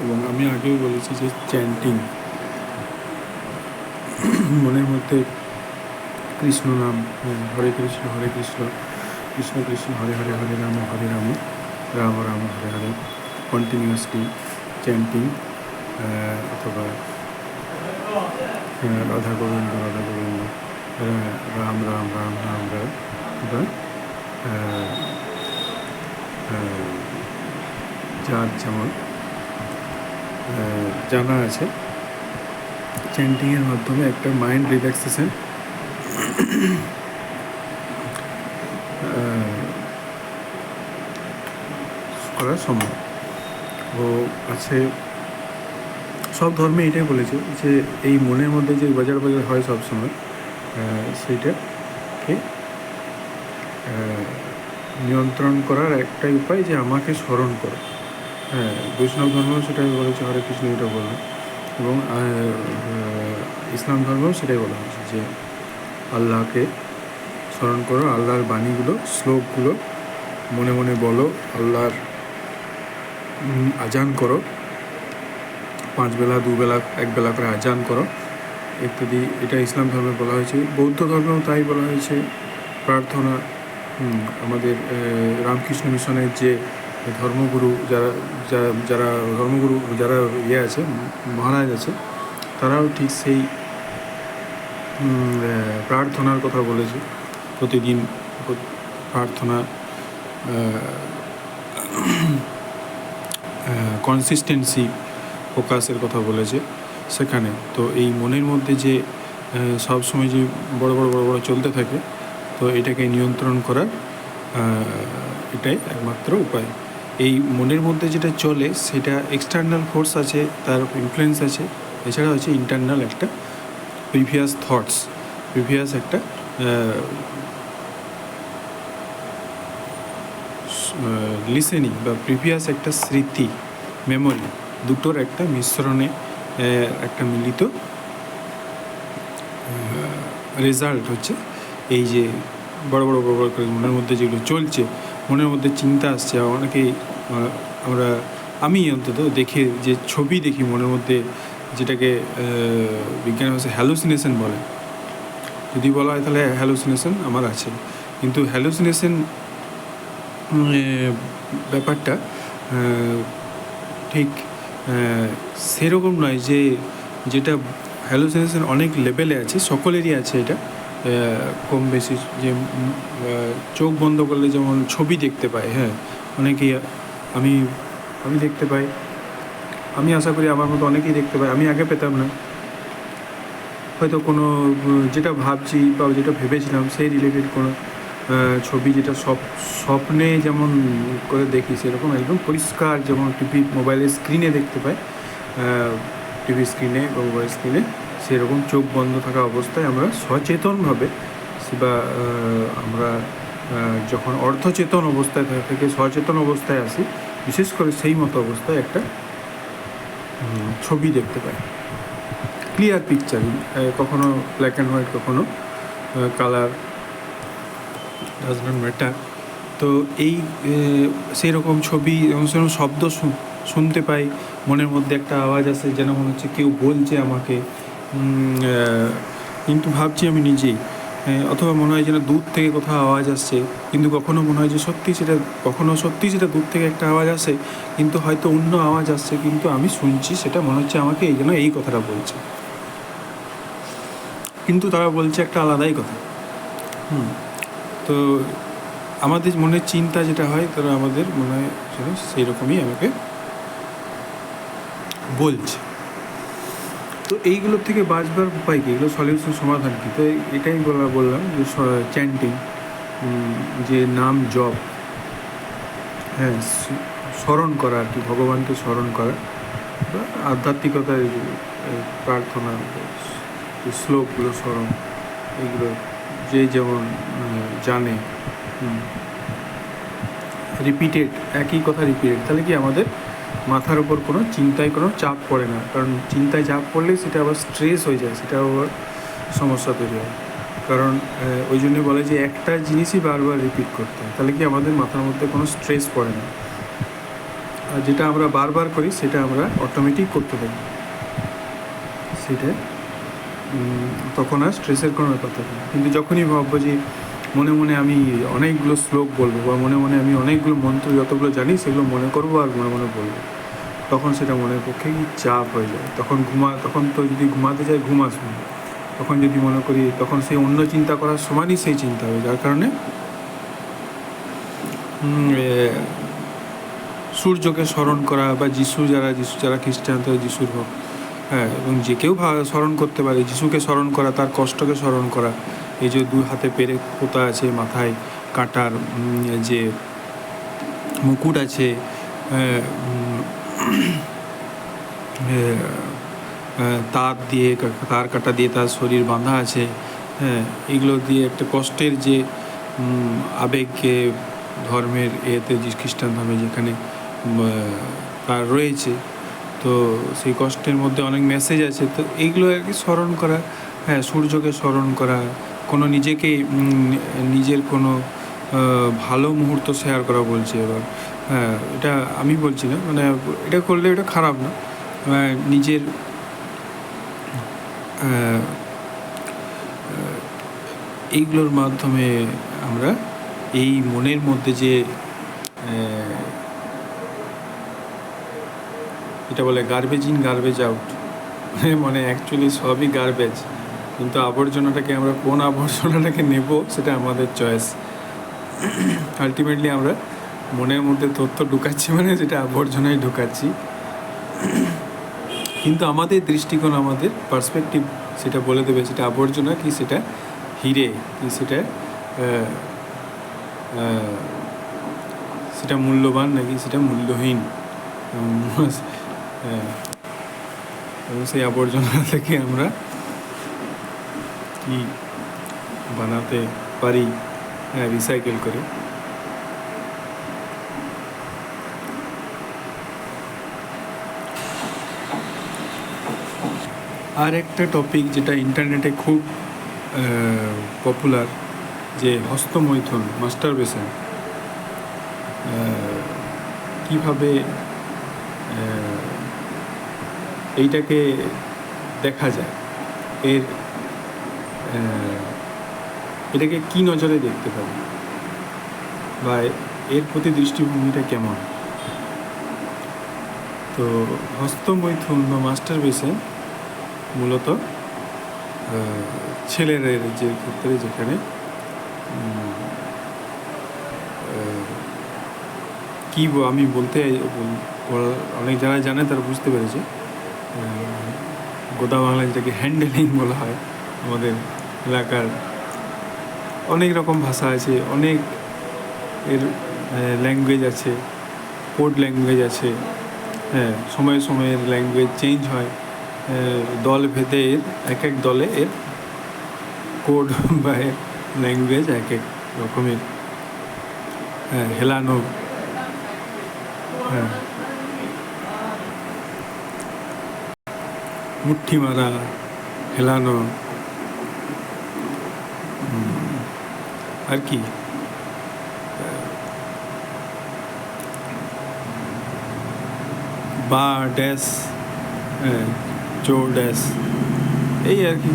এবং আমি আগেও বলেছি যে চ্যান্টিং, মনের মধ্যে কৃষ্ণ নাম, হরে কৃষ্ণ কৃষ্ণ কৃষ্ণ হরে হরে, হরে রাম রাম রাম হরে হরে, কন্টিনিউয়াসলি চ্যান্টিং, অথবা রাধা গোবিন্দ রাম রাম রাম রাম রাম, বা যার যেমন জানা আছে, চ্যান্টিংয়ের মাধ্যমে একটা মাইন্ড রিল্যাক্সেশন করা সম্ভব। ও আছে, সব ধর্মে এটাই বলেছে যে এই মনের মধ্যে যে বাজার হয় সবসময়, সেইটাকে নিয়ন্ত্রণ করার একটাই উপায় যে আমাকে স্মরণ করো। বৈষ্ণব ধর্মেও সেটাই বলেছে, হরে কৃষ্ণ এটা বললো, এবং ইসলাম ধর্মেও সেটাই বলা হয়েছে যে আল্লাহকে স্মরণ করো, আল্লাহর বাণীগুলো, শ্লোকগুলো মনে মনে বলো, আল্লাহর আজান করো, 5 বেলা 2 বেলা 1 বেলা করে আজান করো ইত্যাদি। এটা ইসলাম ধর্মে বলা হয়েছে। বৌদ্ধ ধর্মেও তাই বলা হয়েছে, প্রার্থনা। আমাদের রামকৃষ্ণ মিশনের যে ধর্মগুরু যারা ধর্মগুরু যারা আছে, মহারাজ আছে, তারাও ঠিক সেই প্রার্থনার কথা বলেছে। প্রতিদিন প্রার্থনা, কনসিস্টেন্সি, ফোকাসের কথা বলেছে সেখানে। তো এই মনের মধ্যে যে সবসময় যে বড় বড় চলতে থাকে, তো এটাকে নিয়ন্ত্রণ করার এটাই একমাত্র উপায়। এই মনের মধ্যে যেটা চলে সেটা এক্সটার্নাল ফোর্স আছে, তার ইনফ্লুয়েন্স আছে, এছাড়া হচ্ছে ইন্টারনাল একটা প্রিভিয়াস থটস, প্রিভিয়াস একটা লিসেনিং বা প্রিভিয়াস একটা স্মৃতি, মেমোরি, দুটোর একটা মিশ্রণে একটা মিলিত রেজাল্ট হচ্ছে এই যে বড় বড় করে মনের মধ্যে যেগুলো চলছে, মনের মধ্যে চিন্তা আসছে। অনেকেই আমি অন্তত দেখে যে ছবি দেখি মনের মধ্যে, যেটাকে বিজ্ঞান ভাষায় হ্যালুসিনেশন বলে। যদি বলা হয় তাহলে হ্যালুসিনেশন আমার আছে, কিন্তু হ্যালুসিনেশন ব্যাপারটা ঠিক সেরকম নয়, যে যেটা হ্যালুসিনেশন অনেক লেভেলে আছে, সকলেরই আছে এটা কম বেশি। যে চোখ বন্ধ করলে যেমন ছবি দেখতে পাই, অনেকেই, আমি দেখতে পাই, আমি আশা করি আমার মতো অনেকেই দেখতে পাই। আমি আগে পেতাম না, হয়তো কোনো যেটা ভাবছি বা যেটা ভেবেছিলাম সেই রিলেটেড কোনো ছবি, যেটা স্বপ্নে যেমন করে দেখি সেরকম একদম পরিষ্কার, যেমন টিভি মোবাইলের স্ক্রিনে দেখতে পাই, টিভি স্ক্রিনে বা মোবাইল স্ক্রিনে, সেরকম চোখ বন্ধ থাকা অবস্থায় আমরা সচেতনভাবে, বা আমরা যখন অর্ধচেতন অবস্থায় থেকে সচেতন অবস্থায় আসি, বিশেষ করে সেই মতো অবস্থায় একটা ছবি দেখতে পাই, ক্লিয়ার পিকচার, কখনো ব্ল্যাক অ্যান্ড হোয়াইট, কখনো কালার, ডাজ নট ম্যাটার। তো এই সেই রকম ছবি এবং সেরকম শব্দ শুনতে পাই, মনের মধ্যে একটা আওয়াজ আসে, যেন মনে হচ্ছে কেউ বলছে আমাকে, কিন্তু ভাবছি আমি নিজেই, অথবা মনে হয় যেন দূর থেকে কোথাও আওয়াজ আসছে, কিন্তু কখনো মনে হয় যে সত্যি সেটা দূর থেকে একটা আওয়াজ আসে, কিন্তু হয়তো অন্য আওয়াজ আসছে, কিন্তু আমি শুনছি সেটা, মনে হচ্ছে আমাকে এই যেন এই কথাটা বলছে, কিন্তু তারা বলছে একটা আলাদাই কথা। তো আমাদের মনের চিন্তা যেটা হয়, তারা আমাদের মনে হয় সেই রকমই আমাকে বলছে। তো এইগুলোর থেকে বাঁচবার উপায় কী, এগুলো সলিউশন, সমাধান কী? তো এটাই বললাম যে চ্যান্টিং, যে নাম জপ, স্মরণ করা আর কি, ভগবানকে স্মরণ করা, বা আধ্যাত্মিকতার প্রার্থনা, শ্লোকগুলো স্মরণ, এগুলো যে যেমন জানে, রিপিটেড, একই কথা রিপিটেড, তাহলে কি আমাদের মাথার ওপর কোনো চিন্তায় কোনো চাপ পড়ে না। কারণ চিন্তায় চাপ পড়লে সেটা আবার স্ট্রেস হয়ে যায়, সেটা আবার সমস্যা তৈরি হয়। কারণ ওই জন্য বলে যে একটা জিনিসই বারবার রিপিট করতে হয়, তাহলে কি আমাদের মাথার মধ্যে কোনো স্ট্রেস পড়ে না। আর যেটা আমরা বারবার করি সেটা আমরা অটোমেটিক করতে থাকি, সেটা তখন আর স্ট্রেসের কোনো ব্যাপার থাকে না। কিন্তু যখনই ভাববো যে মনে মনে আমি অনেকগুলো শ্লোক বলবো বা মনে মনে আমি অনেকগুলো মন্ত্র যতগুলো জানি সেগুলো মনে করবো আর মনে মনে বলবো, তখন সেটা মনের পক্ষে কি চাপ হয়ে যায়। তখন তো যদি ঘুমাতে যাই ঘুম আসবে না, তখন যদি মনে করি তখন সেই অন্য চিন্তা করার সমানই সেই চিন্তা হবে, যার কারণে সূর্যকে স্মরণ করা বা যিশু যারা খ্রিস্টান তারা যিশুর ভক্ত, হ্যাঁ, এবং যে কেউ স্মরণ করতে পারে যিশুকে স্মরণ করা, তার কষ্টকে স্মরণ করা। এই যে 2 হাতে পেরেক পোতা আছে, মাথায় কাঁটার যে মুকুট আছে, তার কাঁটা দিয়ে তার শরীর বাঁধা আছে, হ্যাঁ, এগুলো দিয়ে একটা কষ্টের যে আবেগকে ধর্মের এতে যে খ্রিস্টান ধর্মে যেখানে তার রয়েছে, তো সেই কষ্টের মধ্যে অনেক মেসেজ আছে। তো এইগুলো আর কি স্মরণ করা, হ্যাঁ, সূর্যকে স্মরণ করা, কোনো নিজের কোনো ভালো মুহূর্ত শেয়ার করা বলছে এবার, হ্যাঁ, এটা আমি বলছি না, মানে এটা করলে এটা খারাপ না, নিজের এইগুলোর মাধ্যমে আমরা এই মনের মধ্যে যে এটা বলে গার্বেজ ইন গার্বেজ আউট, মানে অ্যাকচুয়ালি সবই গার্বেজ, কিন্তু আবর্জনাটাকে আমরা কোন আবর্জনাটাকে নেব সেটা আমাদের চয়েস। আলটিমেটলি আমরা মনের মধ্যে তথ্য ঢুকাচ্ছি, মানে যেটা আবর্জনায় ঢুকাচ্ছি, কিন্তু আমাদের দৃষ্টিকোণ, আমাদের পার্সপেক্টিভ সেটা বলে দেবে সেটা আবর্জনা কি সেটা হিরে, কি সেটা মূল্যবান নাকি সেটা মূল্যহীন। এবং সেই আবর্জনা থেকে আমরা কি বানাতে পারি, রিসাইকেল করে। আর একটা টপিক যেটা ইন্টারনেটে খুব পপুলার, যে হস্তমৈথুন, মাস্টারবেশন, কীভাবে এইটাকে দেখা যায়, এটাকে কী নজরে দেখতে পারি বা এর প্রতি দৃষ্টিভঙ্গিটা কেমন। তো হস্তমৈথুন বা মাস্টারবেশন মূলত ছেলেদের যে ক্ষেত্রে, যেখানে কি আমি বলতে অনেক যারা জানে তারা বুঝতে পেরেছে, গোদা বাংলায় যেটাকে হ্যান্ডেলিং বলা হয়। আমাদের এলাকার অনেক রকম ভাষা আছে, অনেক এর ল্যাঙ্গুয়েজ আছে, কোড ল্যাঙ্গুয়েজ আছে, হ্যাঁ, সময়ে সময়ের ল্যাঙ্গুয়েজ চেঞ্জ হয়, দল ভেদে এক এক দলে এর কোড বা এর ল্যাঙ্গুয়েজ এক এক রকমের, হেলানো, হ্যাঁ, মুঠি মারা, হেলানো, আর কি বা ড্যাশ, চো ড্যাশ, এই আর কি।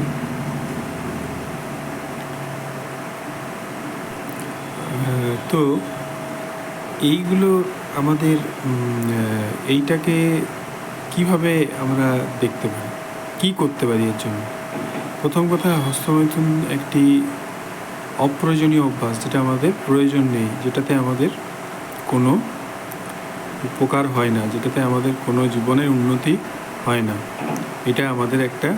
তো এইগুলো আমাদের এইটাকে কিভাবে আমরা দেখতে পারি, কি করতে পারি এর জন্য। প্রথম কথা, হস্তমৈথুন একটি অপ্রয়োজনীয় অভ্যাস, যেটা আমাদের প্রয়োজন নেই, যেটাতে আমাদের কোনো উপকার হয় না, যেটাতে আমাদের কোনো জীবনের উন্নতি হয় না। এটা আমাদের একটা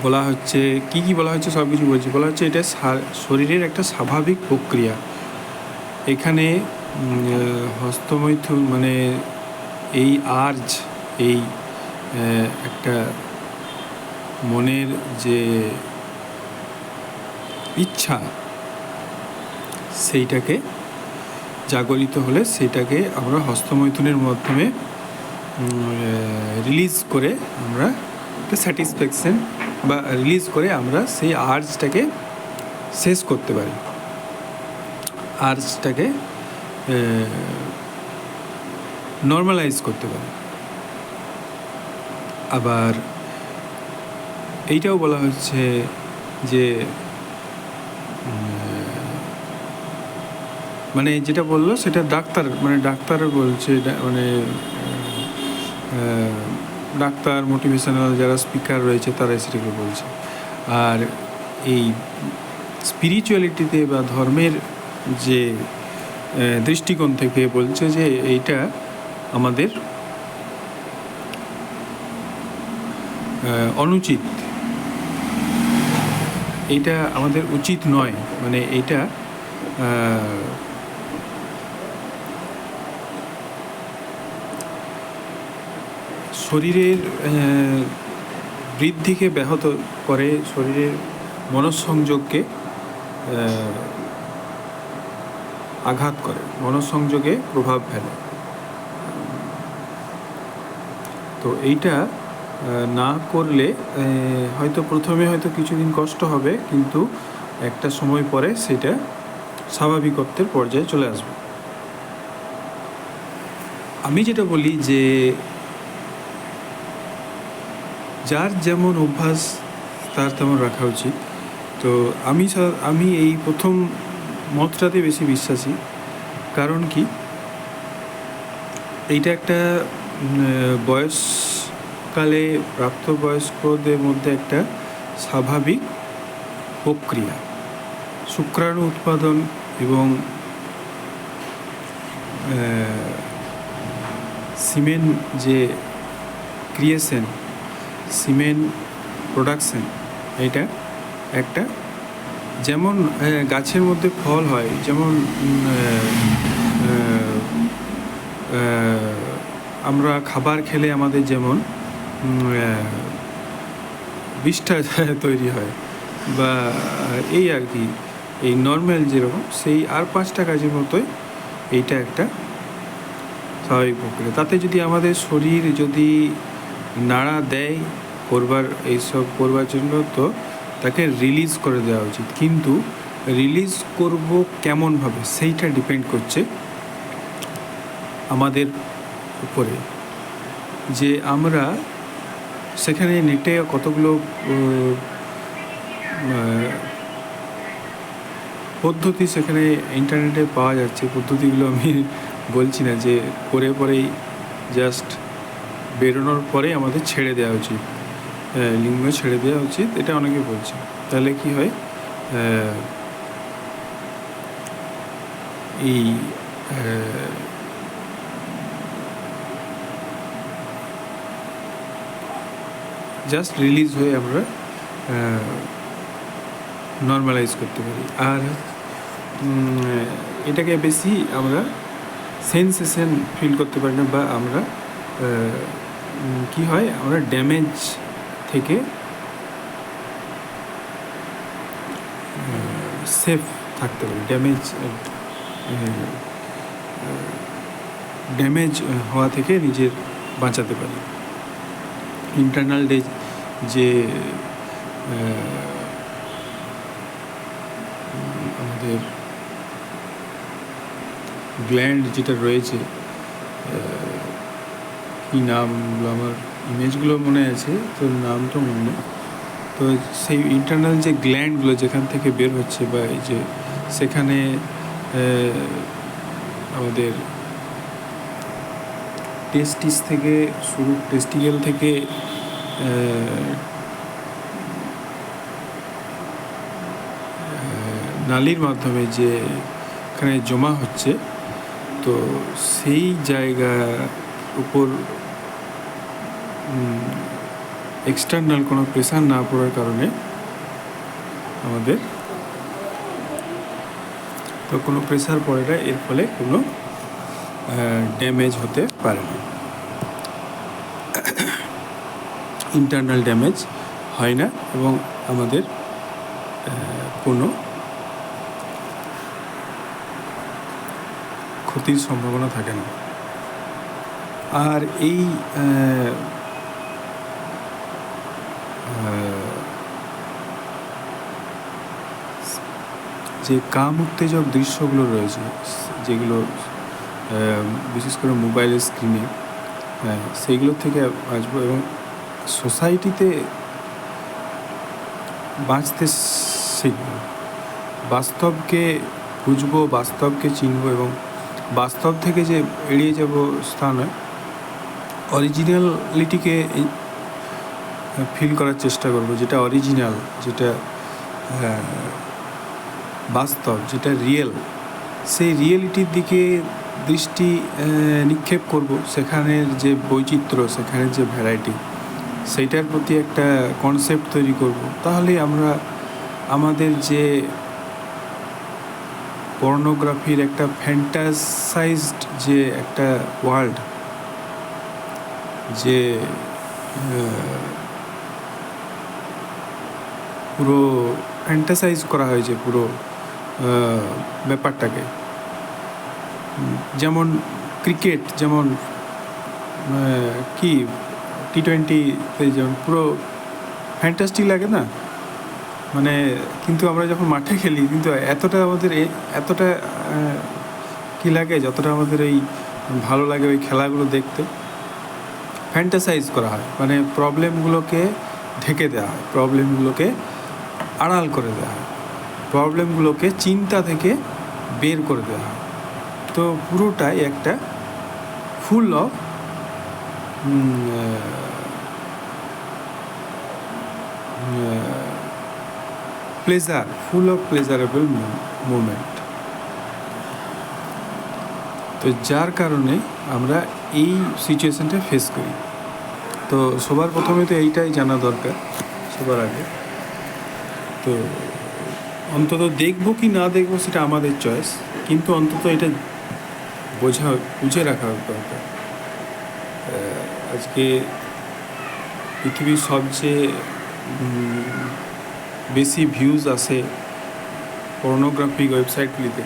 বলা হচ্ছে, কি বলা হচ্ছে সব কিছু বলা হচ্ছে এটা শরীরের একটা স্বাভাবিক প্রক্রিয়া। এখানে হস্তমৈথুন মানে এই আর্জ, এই একটা মনের যে ইচ্ছা, সেইটাকে জাগরিত হলে সেটাকে আমরা হস্তমৈথুনের মাধ্যমে রিলিজ করে আমরা একটা স্যাটিসফ্যাকশন বা রিলিজ করে আমরা সেই আর্জটাকে শেষ করতে পারি, আর্জটাকে নর্মালাইজ করতে পারে। আবার এইটাও বলা হচ্ছে যে মানে যেটা বললো সেটা ডাক্তার বলছে, মানে ডাক্তার, মোটিভেশনাল যারা স্পিকার রয়েছে তারা সেটাকে বলছে। আর এই স্পিরিচুয়ালিটিতে বা ধর্মের যে দৃষ্টিকোণ থেকে বলছে যে এইটা আমাদের অনুচিত, এইটা আমাদের উচিত নয়, মানে এইটা শরীরের বৃদ্ধিকে ব্যাহত করে, শরীরের মনঃসংযোগকে আঘাত করে, মনঃসংযোগে প্রভাব ফেলে। তো এইটা না করলে হয়তো প্রথমে হয়তো কিছুদিন কষ্ট হবে, কিন্তু একটা সময় পরে সেটা স্বাভাবিকত্বের পর্যায়ে চলে আসবে। আমি যেটা বলি যে যার যেমন অভ্যাস তার তেমন রাখা উচিত। তো আমি এই প্রথম মতটাতে বেশি বিশ্বাসী। কারণ কি, এইটা একটা বয়সকালে প্রাপ্তবয়স্কদের মধ্যে একটা স্বাভাবিক প্রক্রিয়া। শুক্রাণু উৎপাদন এবং সিমেন যে ক্রিয়েশন, সিমেন প্রোডাকশন, এটা একটা যেমন গাছের মধ্যে ফল হয়, যেমন আমরা খাবার খেলে আমাদের যেমন বিষ্ঠা তৈরি হয়, বা এই আর কি, এই নর্মাল যেরকম, সেই আর 5টা কাজের মতোই এইটা একটা স্বাভাবিক প্রক্রিয়া। তাতে যদি আমাদের শরীর যদি নাড়া দেয় এইসব করবার জন্য, তো তাকে রিলিজ করে দেওয়া উচিত। কিন্তু রিলিজ করব কেমনভাবে, সেইটা ডিপেন্ড করছে আমাদের উপরে। যে আমরা সেখানে নেটে কতগুলো পদ্ধতি সেখানে ইন্টারনেটে পাওয়া যাচ্ছে, পদ্ধতিগুলো আমি বলছি না, যে করে পরেই জাস্ট বেরোনোর পরে আমাদের ছেড়ে দেওয়া উচিত, লিঙ্গ ছেড়ে দেওয়া উচিত, এটা অনেকে বলছে। তাহলে কি হয়, এই জাস্ট রিলিজ হয়ে আমরা নর্মালাইজ করতে পারি। আর এটাকে বেশি আমরা সেন্সেশন ফিল করতে পারি না, বা আমরা কি হয়, আমরা ড্যামেজ থেকে সেফ থাকতে পারি, ড্যামেজ হওয়া থেকে নিজের বাঁচাতে পারি। ইন্টারনাল যে আমাদের গ্ল্যান্ড যেটা রয়েছে, কি নামগুলো, আমার ইমেজগুলো মনে আছে, তো নাম তো মনে নেই। তো সেই ইন্টারনাল যে গ্ল্যান্ডগুলো যেখান থেকে বের হচ্ছে, বা এই যে সেখানে আমাদের টেস্টিকেল থেকে নালীর মাধ্যমে যে এখানে জমা হচ্ছে, তো সেই জায়গার উপর এক্সটার্নাল কোনো প্রেশার না পড়ার কারণে আমাদের তো কোনো প্রেশার পড়ে না, এর ফলে কোনো ড্যামেজ হতে পারে না, ইন্টারনাল ড্যামেজ হয় না, এবং আমাদের কোনো ক্ষতির সম্ভাবনা থাকে না। আর এই যে কাম উত্তেজক দৃশ্যগুলো রয়েছে, যেগুলো বিশেষ করে মোবাইলের স্ক্রিনে, সেইগুলোর থেকে বাঁচবো এবং সোসাইটিতে বাঁচতে শিখব, বাস্তবকে বুঝবো, বাস্তবকে চিনবো এবং বাস্তব থেকে যে এড়িয়ে যাব স্থান হয়, অরিজিনালিটিকে ফিল করার চেষ্টা করব, যেটা অরিজিনাল, যেটা বাস্তব, যেটা রিয়েল, সেই রিয়েলিটির দিকে দৃষ্টি নিক্ষেপ করব। সেখানের যে বৈচিত্র্য, সেখানের যে ভ্যারাইটি, সেইটার প্রতি একটা কনসেপ্ট তৈরি করব। তাহলে আমরা আমাদের যে পর্নোগ্রাফির একটা ফ্যান্টাসাইজড যে একটা ওয়ার্ল্ড, যে পুরো ফ্যান্টাসাইজ করা হয়েছে পুরো ব্যাপারটাকে, যেমন ক্রিকেট, যেমন কি T20-তে যেমন পুরো ফ্যান্টাস্টিক লাগে না, মানে কিন্তু আমরা যখন মাঠে খেলি কিন্তু এতটা আমাদের এতটা কী লাগে যতটা আমাদের এই ভালো লাগে ওই খেলাগুলো দেখতে। ফ্যান্টাসাইজ করা হয়, মানে প্রবলেমগুলোকে ঢেকে দেওয়া হয়, প্রবলেমগুলোকে আড়াল করে দেওয়া হয়, প্রবলেমগুলোকে চিন্তা থেকে বের করে দেওয়া হয়। তো পুরোটাই একটা full of pleasure, full of pleasurable moment. তো যার কারণে আমরা এই সিচুয়েশানটা ফেস করি। তো সবার প্রথমে তো এইটাই জানা দরকার সবার আগে। তো অন্তত দেখবো কি না দেখবো সেটা আমাদের চয়েস, কিন্তু অন্তত এটা বুঝে রাখা দরকার। আজকে পৃথিবীর সবচেয়ে বেশি ভিউজ আসে পর্নোগ্রাফিক ওয়েবসাইটগুলিতে।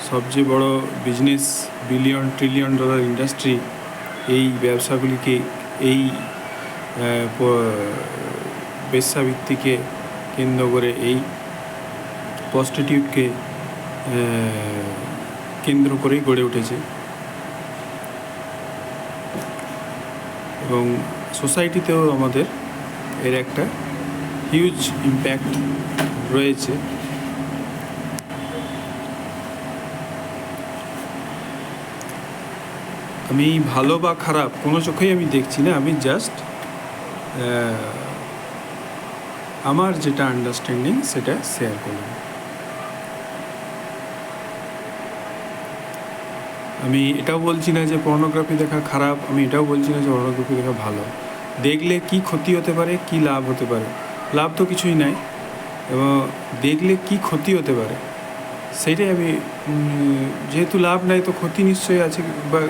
সবচেয়ে বড় বিজনেস, $1 ট্রিলিয়ন ইন্ডাস্ট্রি এই ব্যবসাগুলিকে, এই বেশ্যাবৃত্তিকে কেন্দ্র করে, এই প্রস্টিটিউটকে কেন্দ্র করেই গড়ে উঠেছে। এবং সোসাইটিতেও আমাদের এর একটা হিউজ ইম্প্যাক্ট রয়েছে। আমি ভালো বা খারাপ কোনো চোখেই আমি দেখছি না, আমি জাস্ট আমার যেটা আন্ডারস্ট্যান্ডিং সেটা শেয়ার করলাম। আমি এটাও বলছি না যে পর্নোগ্রাফি দেখা খারাপ, আমি এটাও বলছি না যে পর্নোগ্রাফি দেখা ভালো। দেখলে কি ক্ষতি হতে পারে, কি লাভ হতে পারে? লাভ তো কিছুই নাই, এবং দেখলে কি ক্ষতি হতে পারে সেইটাই আমি, যেহেতু লাভ নাই তো ক্ষতি নিশ্চয়ই আছে, বা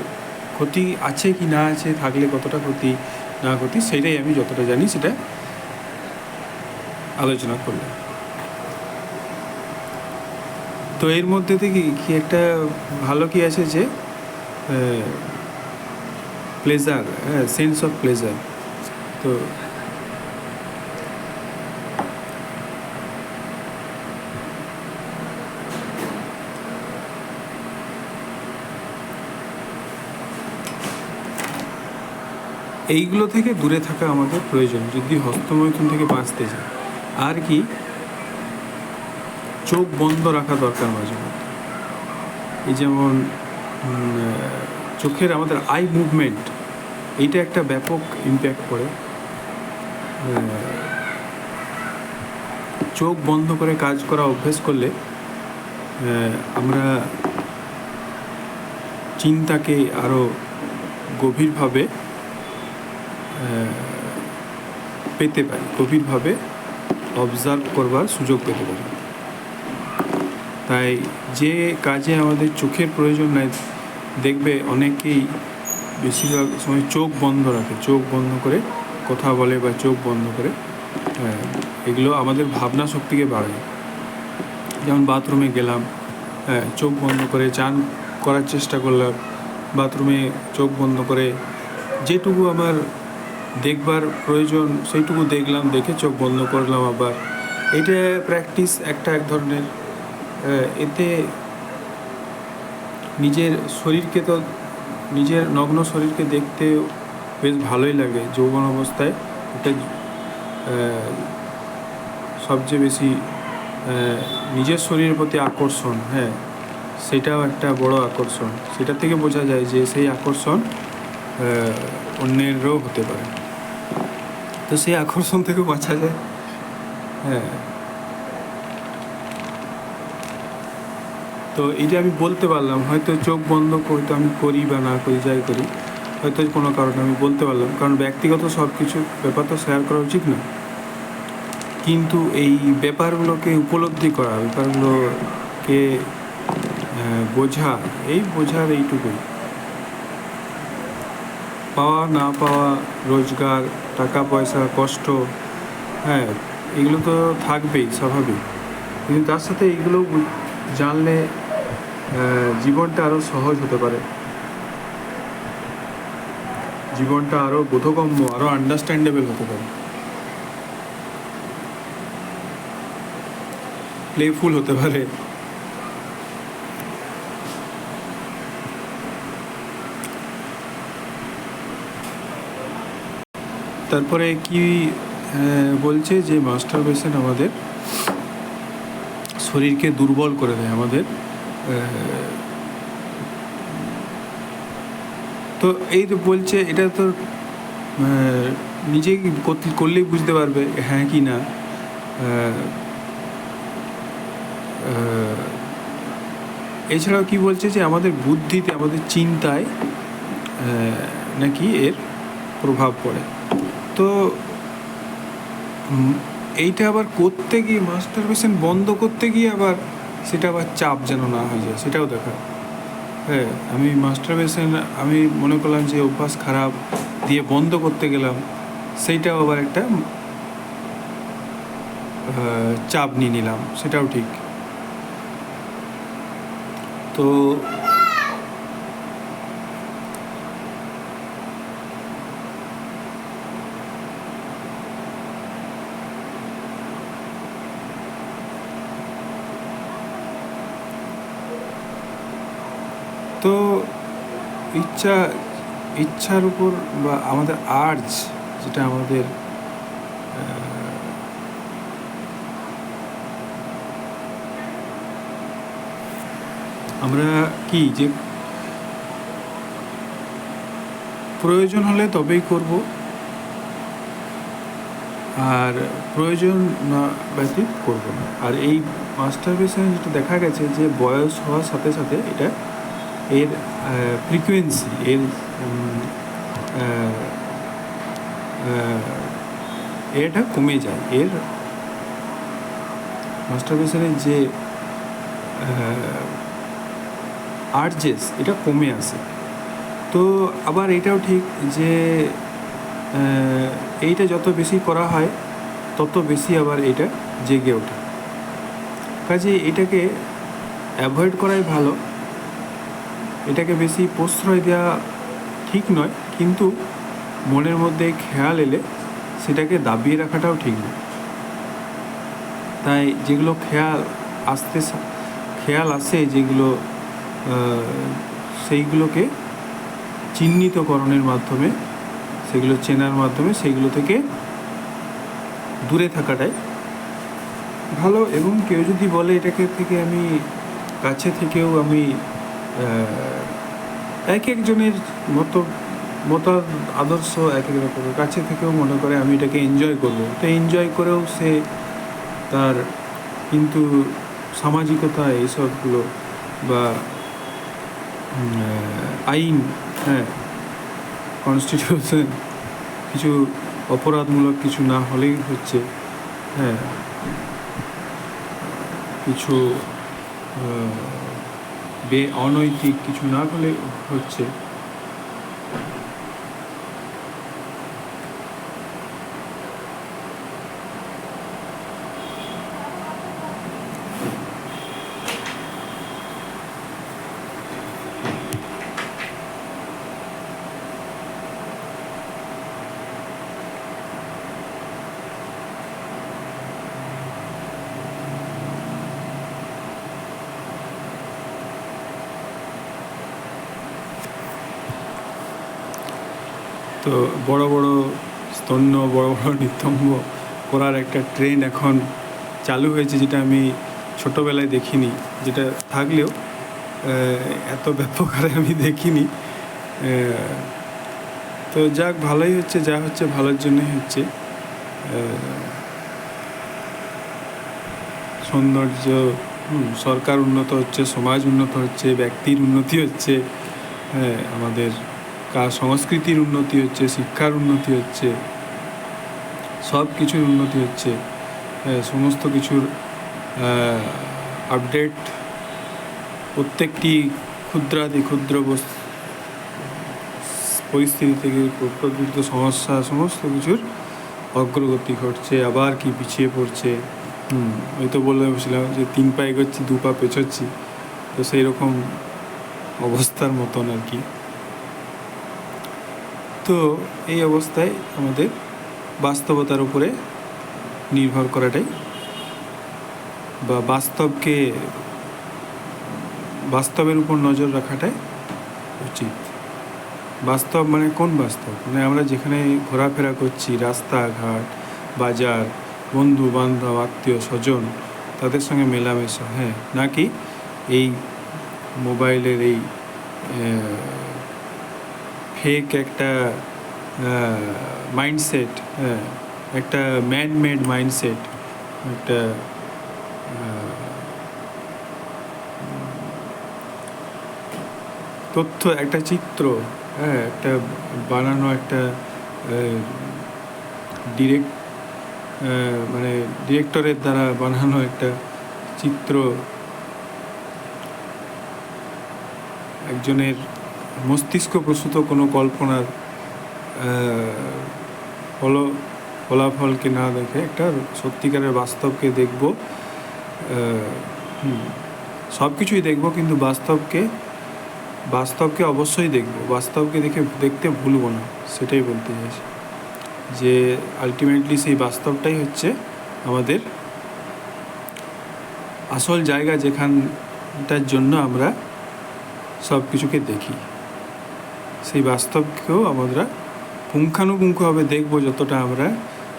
ক্ষতি আছে কি না আছে, থাকলে কতটা ক্ষতি না ক্ষতি, সেইটাই আমি যতটা জানি সেটা আলোচনা করলাম। তো এর মধ্যে থেকে কি একটা ভালো কি আছে যে প্লেজার, সেন্স অফ প্লেজার। তো এইগুলো থেকে দূরে থাকা আমাদের প্রয়োজন যদি হস্তমৈথুন থেকে বাঁচতে চায়। আর কি, চোখ বন্ধ রাখা দরকার মাঝে মধ্যে। এই যেমন চোখের আমাদের আই মুভমেন্ট, এইটা একটা ব্যাপক ইম্প্যাক্ট পড়ে। চোখ বন্ধ করে কাজ করা অভ্যেস করলে আমরা চিন্তাকে আরও গভীরভাবে পেতে পারি, গভীরভাবে অবজার্ভ করবার সুযোগ পেতে পারি। তাই যে কাজে আমাদের চোখের প্রয়োজন নাই, দেখবে অনেকেই বেশিরভাগ সময় চোখ বন্ধ রাখে, চোখ বন্ধ করে কথা বলে বা চোখ বন্ধ করে, এগুলো আমাদের ভাবনা শক্তিকে বাড়ায়। যেমন বাথরুমে গেলাম, চোখ বন্ধ করে চান করার চেষ্টা করলাম, বাথরুমে চোখ বন্ধ করে যেটুকু আমার দেখবার প্রয়োজন সেইটুকু দেখলাম, দেখে চোখ বন্ধ করলাম আবার। এটা প্র্যাকটিস এক ধরনের, এতে নিজের শরীরকে তো নিজের নগ্ন শরীরকে দেখতে বেশ ভালোই লাগে যৌবন অবস্থায়। এটা সবচেয়ে বেশি নিজের শরীরের প্রতি আকর্ষণ, হ্যাঁ, সেটাও একটা বড় আকর্ষণ। সেটা থেকে বোঝা যায় যে সেই আকর্ষণ অন্যেরও হতে পারে, তো সেই আকর্ষণ থেকে বাঁচা যায়। হ্যাঁ, তো এইটা আমি বলতে পারলাম, হয়তো চোখ বন্ধ হয়তো আমি করি বা না করি, যাই করি, হয়তো কোনো কারণে আমি বলতে পারলাম, কারণ ব্যক্তিগত সব কিছু ব্যাপার তো শেয়ার করা উচিত না, কিন্তু এই ব্যাপারগুলোকে উপলব্ধি করা, ব্যাপারগুলোকে বোঝা, এই বোঝার এইটুকুই। পাওয়া না পাওয়া, রোজগার, টাকা পয়সা, কষ্ট, হ্যাঁ, এগুলো তো থাকবেই, স্বাভাবিক, কিন্তু তার সাথে এইগুলো জানলে জীবনটা আরও সহজ হতে পারে, জীবনটা আরও বোধগম্য, আরও আন্ডারস্ট্যান্ডেবল হতে পারে, প্লেফুল হতে পারে। তারপরে কি বলছে যে মাস্টারবেশন আমাদের শরীরকে দুর্বল করে দেয় আমাদের। তো এই তো বলছে, এটা তো নিজেই করলেই বুঝতে পারবে হ্যাঁ কি না। এছাড়াও কি বলছে যে আমাদের বুদ্ধিতে, আমাদের চিন্তায় নাকি এর প্রভাব পড়ে। তো এইটা আবার করতে গিয়ে, মাস্টারবেশন বন্ধ করতে গিয়ে আবার সেটা আবার চাপ যেন না হয়ে যায়, সেটাও দেখা। হ্যাঁ, আমি মাস্টারবেশন আমি মনে করলাম যে অভ্যাস খারাপ দিয়ে বন্ধ করতে গেলাম, সেইটাও আবার একটা চাপ নিয়ে নিলাম, সেটাও ঠিক। তো তো ইচ্ছার উপর বা আমাদের আর্জ, যেটা আমাদের আমরা কি যে প্রয়োজন হলে তবেই করব, আর প্রয়োজন না ব্যতীত করব না। আর এই মাস্টারবেশন যেটা দেখা গেছে যে বয়স হওয়ার সাথে সাথে এটা এর ফ্রিকোয়েন্সি, এর এটা কমে যায়, এর মাস্টারবেশনের যে আর্জেস, এটা কমে আসে। তো আবার এটাও ঠিক যে এইটা যত বেশি করা হয় তত বেশি আবার এটা জেগে ওঠে, কাজে এটাকে অ্যাভয়েড করাই ভালো। এটাকে বেশি প্রশ্রয় দেওয়া ঠিক নয়, কিন্তু মনের মধ্যে খেয়াল এলে সেটাকে দাবিয়ে রাখাটাও ঠিক নয়। তাই যেগুলো খেয়াল আসে যেগুলো, সেইগুলোকে চিহ্নিতকরণের মাধ্যমে, সেগুলো চেনার মাধ্যমে সেইগুলো থেকে দূরে থাকাটাই ভালো। এবং কেউ যদি বলে এটাকে থেকে আমি কাছে থেকেও আমি এক একজনের মত আদর্শ এক এক রকমের, কাছে থেকেও মনে করে আমি এটাকে এনজয় করবো, তো এনজয় করেও সে তার কিন্তু সামাজিকতা এইসবগুলো বা আইন, হ্যাঁ, কনস্টিটিউশন, কিছু অপরাধমূলক কিছু না হলেই হচ্ছে, হ্যাঁ, কিছু অনৈতিক কিছু না হলে হচ্ছে। তো বড় বড় স্তন্য, বড় বড় নিতম্ব করার একটা ট্রেন্ড এখন চালু হয়েছে, যেটা আমি ছোটোবেলায় দেখিনি, যেটা থাকলেও এত ব্যাপক হারে আমি দেখিনি। তো যাক, ভালোই হচ্ছে, যা হচ্ছে ভালোর জন্যই হচ্ছে। সৌন্দর্য, সরকার উন্নত হচ্ছে, সমাজ উন্নত হচ্ছে, ব্যক্তির উন্নতি হচ্ছে, হ্যাঁ, আমাদের সংস্কৃতির উন্নতি হচ্ছে, শিক্ষার উন্নতি হচ্ছে, সব কিছুর উন্নতি হচ্ছে, সমস্ত কিছুর আপডেট, প্রত্যেকটি ক্ষুদ্রাতি ক্ষুদ্র পরিস্থিতি থেকে প্রকৃত সমস্যা, সমস্ত কিছুর অগ্রগতি ঘটছে, আবার কি পিছিয়ে পড়ছে। ওই তো বলছিলাম যে 3 পা এগোচ্ছি 2 পা পেছোচ্ছি, তো সেই রকম অবস্থার মতন আর কি। তো এই অবস্থায় আমাদের বাস্তবতার উপরে নির্ভর করাটাই, বা বাস্তবের উপর নজর রাখাটাই উচিত। বাস্তব মানে কোন বাস্তব? মানে আমরা যেখানে ঘোরাফেরা করছি, রাস্তাঘাট, বাজার, বন্ধু বান্ধব, আত্মীয় স্বজন, তাদের সঙ্গে মেলামেশা, হ্যাঁ, নাকি এই মোবাইলের এই ফেক একটা মাইন্ডসেট, হ্যাঁ, একটা ম্যানমেড মাইন্ডসেট, একটা তথ্য, একটা চিত্র, হ্যাঁ, একটা বানানো, একটা মানে ডিরেক্টরের দ্বারা বানানো একটা চিত্র, একজনের মস্তিষ্ক প্রসূত কোনো কল্পনার ফলাফলকে না দেখে একটা সত্যিকারের বাস্তবকে দেখব। সব কিছুই দেখব, কিন্তু বাস্তবকে অবশ্যই দেখব, বাস্তবকে দেখতে ভুলবো না, সেটাই বলতে চাইছি। যে আলটিমেটলি সেই বাস্তবটাই হচ্ছে আমাদের আসল জায়গা, যেখানটার জন্য আমরা সব কিছুকে দেখি। সেই বাস্তবকেও আমরা পুঙ্খানুপুঙ্খভাবে দেখব, যতটা আমরা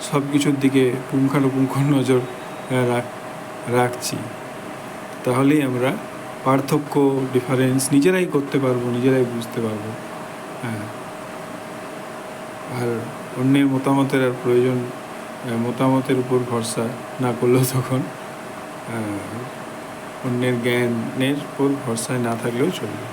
সব কিছুর দিকে পুঙ্খানুপুঙ্খ নজর রাখছি। তাহলেই আমরা পার্থক্য, ডিফারেন্স নিজেরাই করতে পারবো, নিজেরাই বুঝতে পারবো। হ্যাঁ, আর অন্যের মতামতের আর প্রয়োজন, মতামতের উপর ভরসা না করলেও তখন অন্যের জ্ঞানের উপর ভরসায় না থাকলেও চলবে।